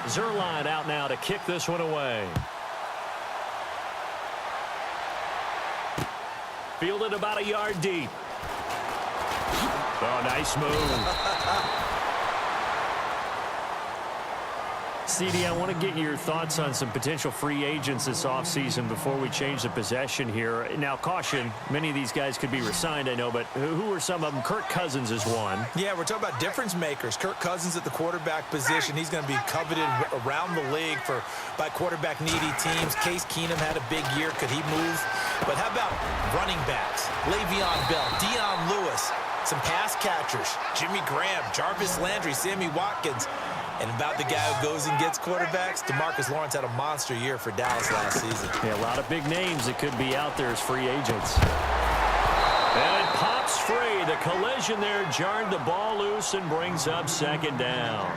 Zerline out now to kick this one away. Fielded about a yard deep. Oh, nice move. CD, I want to get your thoughts on some potential free agents this offseason before we change the possession here. Now, caution, many of these guys could be re-signed, I know, but who are some of them? Kirk Cousins is one. Yeah, we're talking about difference makers. Kirk Cousins at the quarterback position. He's going to be coveted around the league by quarterback-needy teams. Case Keenum had a big year. Could he move? But how about running backs? Le'Veon Bell, Dion Lewis, some pass catchers, Jimmy Graham, Jarvis Landry, Sammy Watkins. And about the guy who goes and gets quarterbacks, DeMarcus Lawrence had a monster year for Dallas last season. Yeah, a lot of big names that could be out there as free agents. And it pops free. The collision there jarred the ball loose and brings up second down.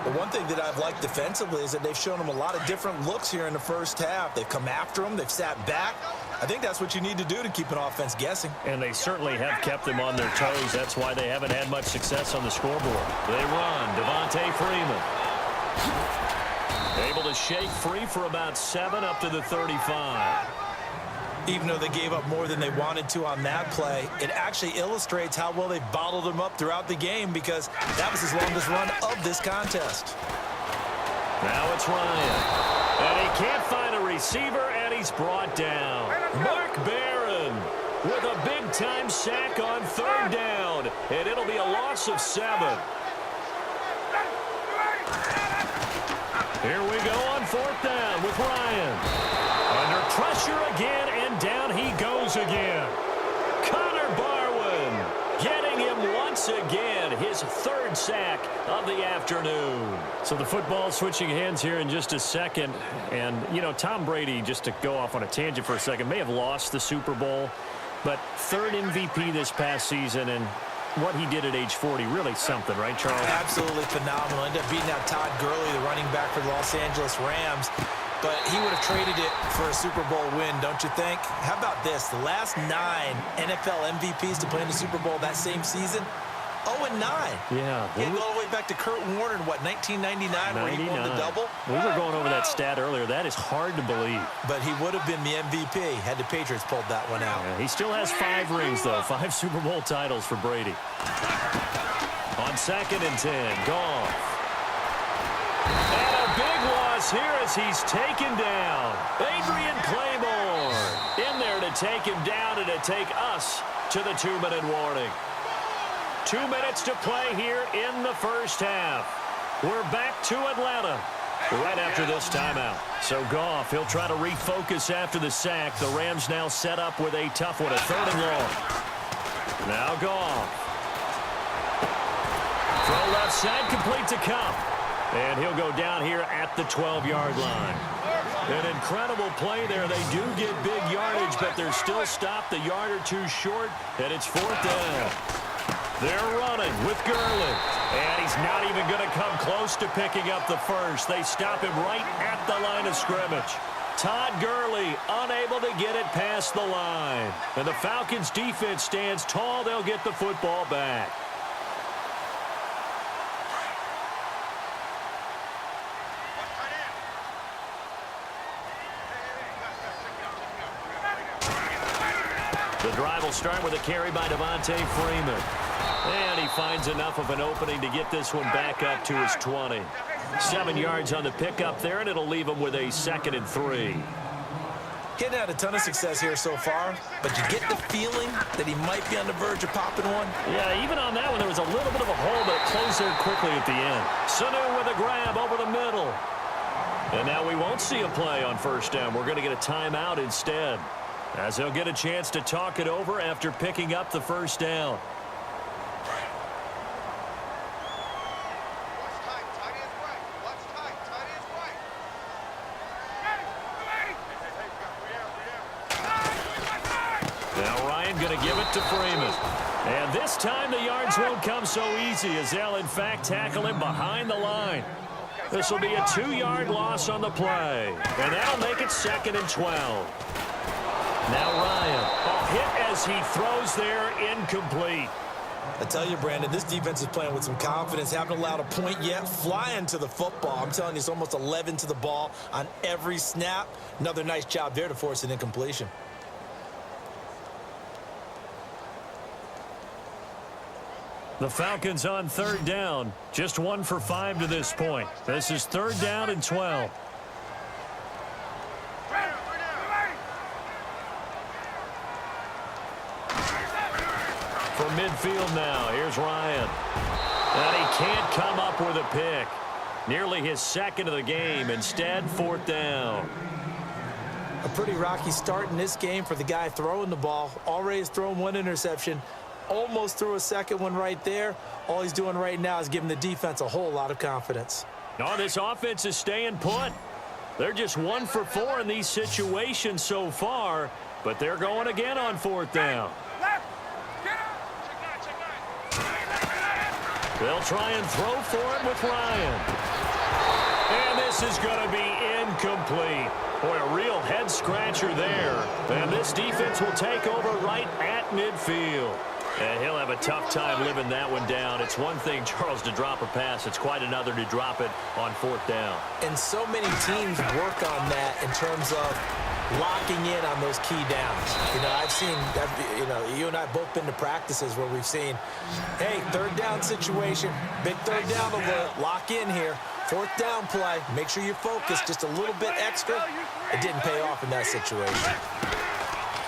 But one thing that I've liked defensively is that they've shown him a lot of different looks here in the first half. They've come after him. They've sat back. I think that's what you need to do to keep an offense guessing. And they certainly have kept them on their toes. That's why they haven't had much success on the scoreboard. They run. Devontae Freeman. Able to shake free for about 7 up to the 35. Even though they gave up more than they wanted to on that play, it actually illustrates how well they bottled him up throughout the game because that was his longest run of this contest. Now it's Ryan. And he can't find a receiver, and he's brought down. Mark Barron with a big-time sack on third down, and it'll be a loss of 7. Here we go on fourth down with Ryan. Under pressure again, and down he goes again. Connor Barwin getting him once again, his third sack of the afternoon. So the football switching hands here in just a second. And, you know, Tom Brady, just to go off on a tangent for a second, may have lost the Super Bowl, but third MVP this past season, and what he did at age 40, really something, right, Charles? Absolutely phenomenal. Ended up beating out Todd Gurley, the running back for the Los Angeles Rams. But he would have traded it for a Super Bowl win, don't you think? How about this? The last 9 NFL MVPs to play in the Super Bowl that same season, 0-9. Yeah. He had to go all the way back to Kurt Warner in, what, 1999, where he won the double? We were going over that stat earlier. That is hard to believe. But he would have been the MVP had the Patriots pulled that one out. Yeah, he still has 5 rings, though. 5 Super Bowl titles for Brady. On 2nd and 10, Goff. And a big loss here as he's taken down. Adrian Claymore in there to take him down and to take us to the 2-minute warning. 2 minutes to play here in the first half. We're back to Atlanta right after this timeout. So Goff, he'll try to refocus after the sack. The Rams now set up with a tough one, a 3rd and long. Now Goff. Throw left side, complete to Cup. And he'll go down here at the 12-yard line. An incredible play there. They do get big yardage, but they're still stopped a yard or 2 short, and it's 4th down. They're running with Gurley. And he's not even going to come close to picking up the first. They stop him right at the line of scrimmage. Todd Gurley unable to get it past the line. And the Falcons' defense stands tall. They'll get the football back. The drive will start with a carry by Devontae Freeman. And he finds enough of an opening to get this one back up to his 20. 7 yards on the pickup there, and it'll leave him with a 2nd and 3. Getting had a ton of success here so far, but you get the feeling that he might be on the verge of popping one. Yeah, even on that one, there was a little bit of a hole, but it closed there quickly at the end. Sanu with a grab over the middle. And now we won't see a play on first down. We're going to get a timeout instead, as he'll get a chance to talk it over after picking up the first down. Now Ryan going to give it to Freeman. And this time the yards won't come so easy as they'll in fact tackle him behind the line. This will be a 2-yard loss on the play. And that'll make it 2nd and 12. Now Ryan, a hit as he throws there, incomplete. I tell you, Brandon, this defense is playing with some confidence. Haven't allowed a point yet. Flying to the football. I'm telling you, it's almost 11 to the ball on every snap. Another nice job there to force an incompletion. The Falcons on third down. Just 1 for 5 to this point. This is third down and 12. From midfield now, here's Ryan. And he can't come up with a pick. Nearly his second of the game. Instead, fourth down. A pretty rocky start in this game for the guy throwing the ball. Already has thrown 1 interception. Almost threw a second one right there. All he's doing right now is giving the defense a whole lot of confidence. Oh, this offense is staying put. They're just 1 for 4 in these situations so far, but they're going again on fourth down. They'll try and throw for it with Ryan. And this is going to be incomplete. Boy, a real head-scratcher there. And this defense will take over right at midfield. And he'll have a tough time living that one down. It's one thing, Charles, to drop a pass. It's quite another to drop it on fourth down. And so many teams work on that in terms of locking in on those key downs. You know, I've seen, you and I both been to practices where we've seen, hey, third down situation, big third down alert, lock in here. Fourth down play, make sure you're focused just a little bit extra. It didn't pay off in that situation.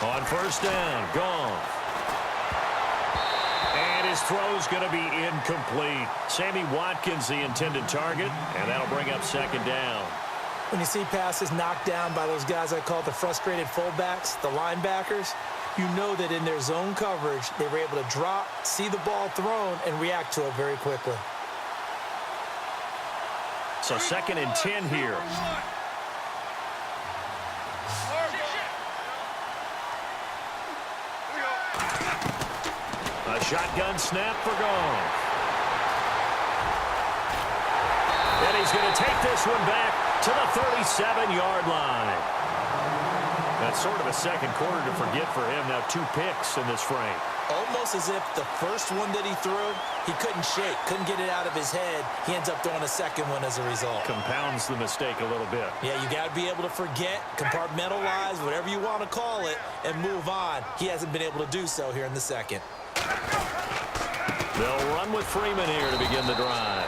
On first down, gone. And his throw's going to be incomplete. Sammy Watkins, the intended target, and that'll bring up second down. When you see passes knocked down by those guys I call the frustrated fullbacks, the linebackers, you know that in their zone coverage, they were able to drop, see the ball thrown, and react to it very quickly. So second and 10 here. A shotgun snap for Goff. And he's going to take this one back to the 37-yard line. That's sort of a second quarter to forget for him. Now 2 picks in this frame. Almost as if the first one that he threw, he couldn't shake, couldn't get it out of his head. He ends up throwing a second one as a result. Compounds the mistake a little bit. Yeah, you got to be able to forget, compartmentalize, whatever you want to call it, and move on. He hasn't been able to do so here in the second. They'll run with Freeman here to begin the drive.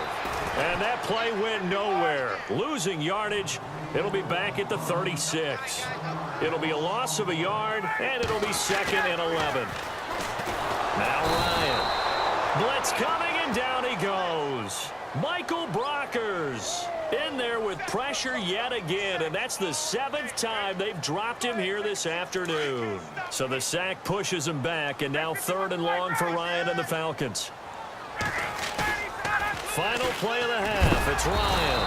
And that play went nowhere. Losing yardage. It'll be back at the 36. It'll be a loss of a yard, and it'll be second and 11. Now Ryan. Blitz coming, and down he goes. Michael Brockers in there with pressure yet again, and that's the 7th time they've dropped him here this afternoon. So the sack pushes him back, and now third and long for Ryan and the Falcons. Final play of the half. It's Ryan.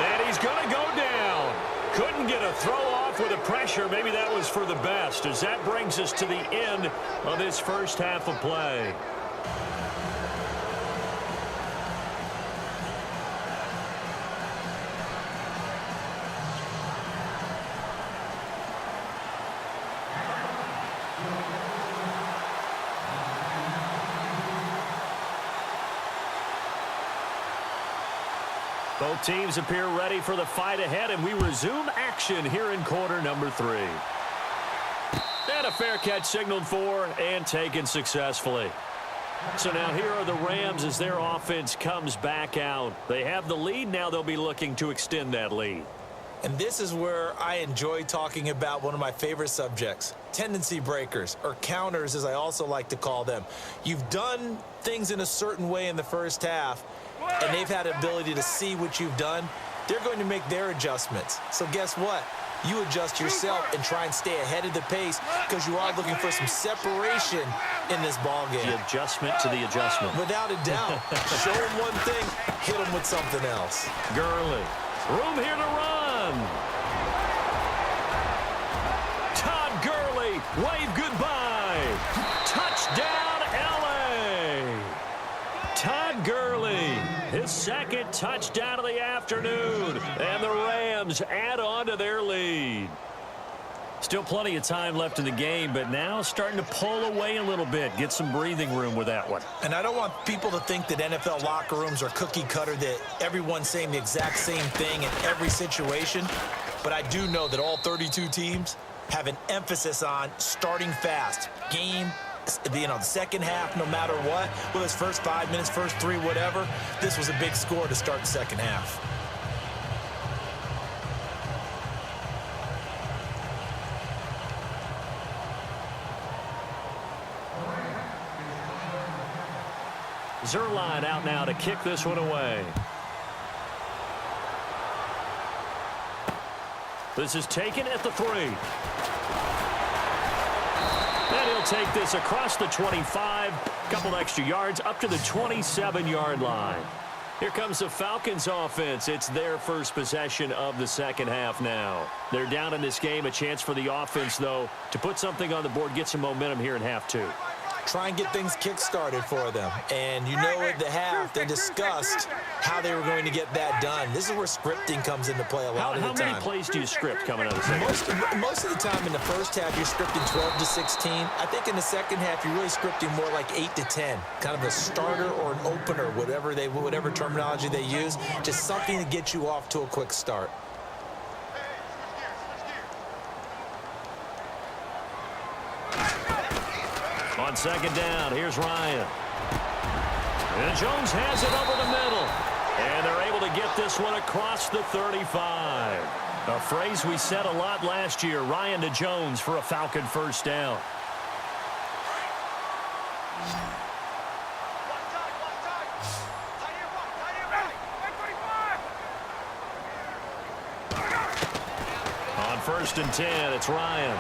And he's going to go down. Couldn't get a throw off with the pressure. Maybe that was for the best, as that brings us to the end of this first half of play. Both teams appear ready for the fight ahead, and we resume action here in quarter number 3. And a fair catch signaled for and taken successfully. So now here are the Rams as their offense comes back out. They have the lead. Now they'll be looking to extend that lead. And this is where I enjoy talking about one of my favorite subjects, tendency breakers, or counters as I also like to call them. You've done things in a certain way in the first half, and they've had the ability to see what you've done. They're going to make their adjustments. So guess what? You adjust yourself and try and stay ahead of the pace because you are looking for some separation in this ball game. The adjustment to the adjustment. Without a doubt. Show them one thing, hit them with something else. Gurley. Room here to run. Todd Gurley. Wave goodbye. Touchdown, L.A. Todd Gurley. His second touchdown of the afternoon. And the Rams add on to their lead. Still plenty of time left in the game, but now starting to pull away a little bit. Get some breathing room with that one. And I don't want people to think that NFL locker rooms are cookie cutter, that everyone's saying the exact same thing in every situation. But I do know that all 32 teams have an emphasis on starting fast. Game, the second half, no matter what, whether it's first 5 minutes, first 3, whatever, this was a big score to start the second half. Zerline out now to kick this one away. This is taken at the 3. And he'll take this across the 25. Couple extra yards up to the 27-yard line. Here comes the Falcons offense. It's their first possession of the second half now. They're down in this game. A chance for the offense, though, to put something on the board, get some momentum here in half 2. Try and get things kick-started for them. And you know at the half, they discussed how they were going to get that done. This is where scripting comes into play a lot of the time. How many plays do you script coming out of the second half? Most of the time in the first half, you're scripting 12 to 16. I think in the second half, you're really scripting more like 8 to 10. Kind of a starter or an opener, whatever terminology they use. Just something to get you off to a quick start. On second down, here's Ryan. And Jones has it over the middle. And they're able to get this one across the 35. A phrase we said a lot last year, Ryan to Jones for a Falcon first down. On 1st and 10, it's Ryan.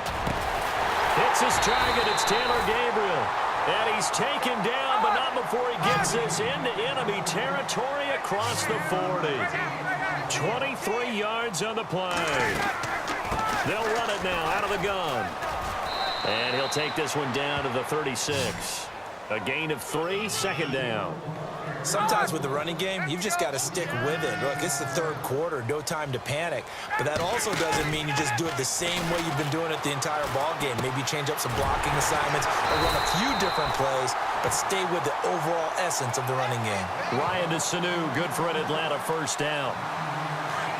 Hits his target. It's Taylor Gabriel. And he's taken down, but not before he gets this into enemy territory across the 40. 23 yards on the play. They'll run it now out of the gun. And he'll take this one down to the 36. A gain of 3, second down. Sometimes with the running game, you've just got to stick with it. Look, it's the third quarter, no time to panic. But that also doesn't mean you just do it the same way you've been doing it the entire ball game. Maybe change up some blocking assignments or run a few different plays, but stay with the overall essence of the running game. Ryan to Sanu, good for an Atlanta first down.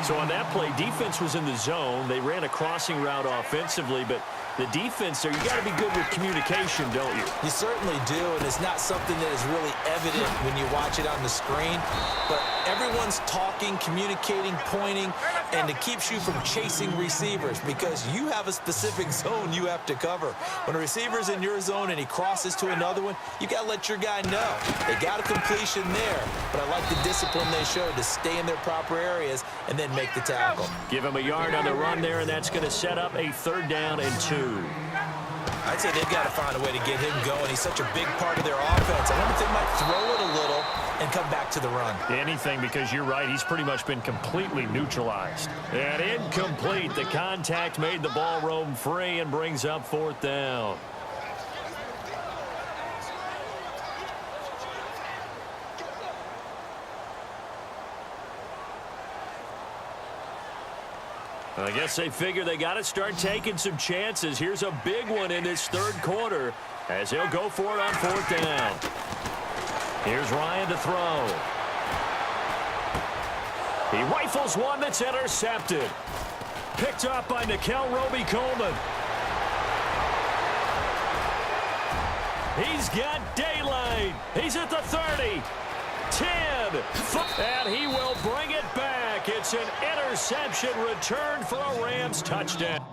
So on that play, defense was in the zone. They ran a crossing route offensively, but the defense there, you got to be good with communication, don't you? You certainly do, and it's not something that is really evident when you watch it on the screen. But everyone's talking, communicating, pointing, and it keeps you from chasing receivers because you have a specific zone you have to cover. When a receiver's in your zone and he crosses to another one, you got to let your guy know. They got a completion there, but I like the discipline they showed to stay in their proper areas and then make the tackle. Give him a yard on the run there, and that's going to set up a 3rd down and 2. I'd say they've got to find a way to get him going. He's such a big part of their offense. I wonder if they might throw it a little and come back to the run. Anything, because you're right. He's pretty much been completely neutralized. And incomplete. The contact made the ball roam free and brings up 4th down. I guess they figure they got to start taking some chances. Here's a big one in this 3rd quarter as he'll go for it on 4th down. Here's Ryan to throw. He rifles one that's intercepted. Picked up by Nikel Roby-Coleman. He's got daylight. He's at the 30. 10. And he will bring it back. It's an interception return for a Rams touchdown.